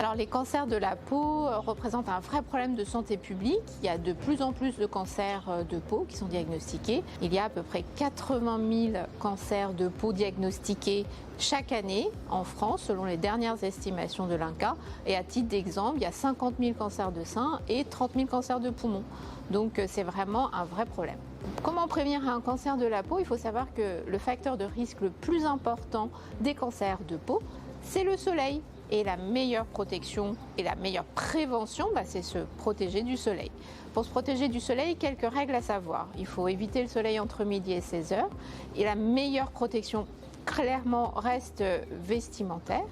Alors les cancers de la peau représentent un vrai problème de santé publique. Il y a de plus en plus de cancers de peau qui sont diagnostiqués. Il y a à peu près 80 000 cancers de peau diagnostiqués chaque année en France, selon les dernières estimations de l'INCa. Et à titre d'exemple, il y a 50 000 cancers de sein et 30 000 cancers de poumon. Donc c'est vraiment un vrai problème. Comment prévenir un cancer de la peau? Il faut savoir que le facteur de risque le plus important des cancers de peau, c'est le soleil. Et la meilleure protection et la meilleure prévention, c'est se protéger du soleil. Pour se protéger du soleil, quelques règles à savoir. Il faut éviter le soleil entre midi et 16 heures. Et la meilleure protection, clairement, reste vestimentaire.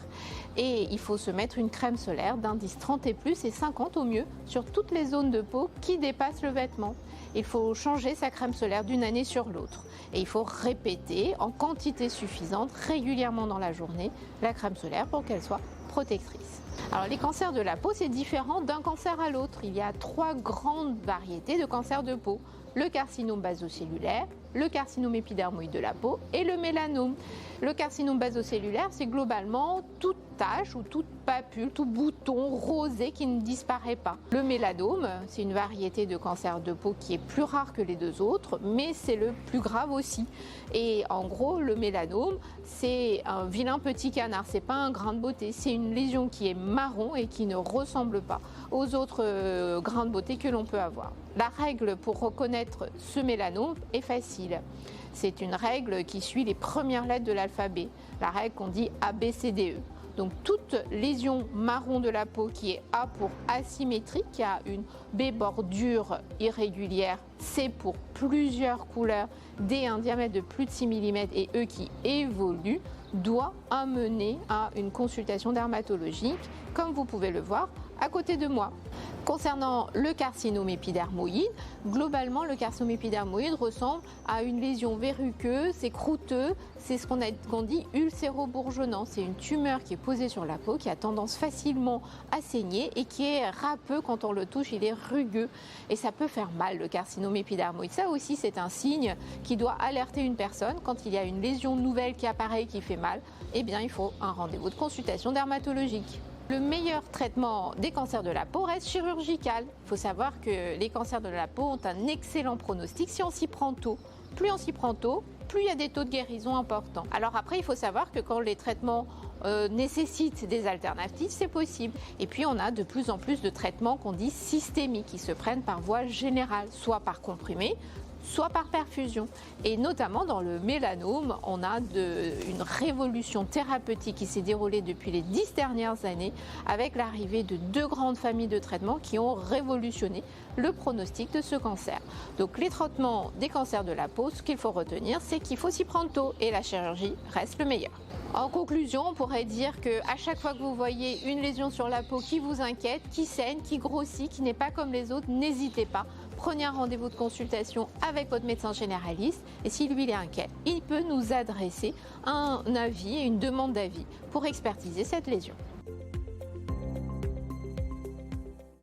Et il faut se mettre une crème solaire d'indice 30 et plus et 50 au mieux sur toutes les zones de peau qui dépassent le vêtement. Il faut changer sa crème solaire d'une année sur l'autre. Et il faut répéter en quantité suffisante, régulièrement dans la journée, la crème solaire pour qu'elle soit protectrice. Alors les cancers de la peau, c'est différent d'un cancer à l'autre. Il y a 3 grandes variétés de cancers de peau. Le carcinome basocellulaire, le carcinome épidermoïde de la peau et le mélanome. Le carcinome basocellulaire, c'est globalement toute tache ou toute papule, tout bouton rosé qui ne disparaît pas. Le mélanome, c'est une variété de cancer de peau qui est plus rare que les deux autres, mais c'est le plus grave aussi. Et en gros, le mélanome, c'est un vilain petit canard, c'est pas un grain de beauté, c'est une lésion qui est marron et qui ne ressemble pas aux autres grains de beauté que l'on peut avoir. La règle pour reconnaître ce mélanome est facile. C'est une règle qui suit les premières lettres de l'alphabet, la règle qu'on dit ABCDE. Donc toute lésion marron de la peau qui est A pour asymétrique, qui a une B bordure irrégulière, C pour plusieurs couleurs, D un diamètre de plus de 6 mm et E qui évolue, doit amener à une consultation dermatologique, comme vous pouvez le voir à côté de moi. Concernant le carcinome épidermoïde, globalement le carcinome épidermoïde ressemble à une lésion verruqueuse, c'est croûteux, c'est ce qu'on dit ulcéro-bourgeonnant. C'est une tumeur qui est posée sur la peau, qui a tendance facilement à saigner et qui est râpeux quand on le touche, il est rugueux et ça peut faire mal le carcinome épidermoïde. Ça aussi c'est un signe qui doit alerter une personne quand il y a une lésion nouvelle qui apparaît et qui fait mal, eh bien il faut un rendez-vous de consultation dermatologique. Le meilleur traitement des cancers de la peau reste chirurgical. Il faut savoir que les cancers de la peau ont un excellent pronostic si on s'y prend tôt. Plus on s'y prend tôt, plus il y a des taux de guérison importants. Alors après, il faut savoir que quand les traitements nécessitent des alternatives, c'est possible. Et puis on a de plus en plus de traitements qu'on dit systémiques, qui se prennent par voie générale, soit par comprimé, soit par perfusion. Et notamment dans le mélanome, on a une révolution thérapeutique qui s'est déroulée depuis les 10 dernières années avec l'arrivée de 2 grandes familles de traitements qui ont révolutionné le pronostic de ce cancer. Donc les traitements des cancers de la peau, ce qu'il faut retenir, c'est qu'il faut s'y prendre tôt et la chirurgie reste le meilleur. En conclusion, on pourrait dire qu'à chaque fois que vous voyez une lésion sur la peau qui vous inquiète, qui saigne, qui grossit, qui n'est pas comme les autres, n'hésitez pas. Prenez un rendez-vous de consultation avec votre médecin généraliste et si lui il est inquiet, il peut nous adresser un avis et une demande d'avis pour expertiser cette lésion.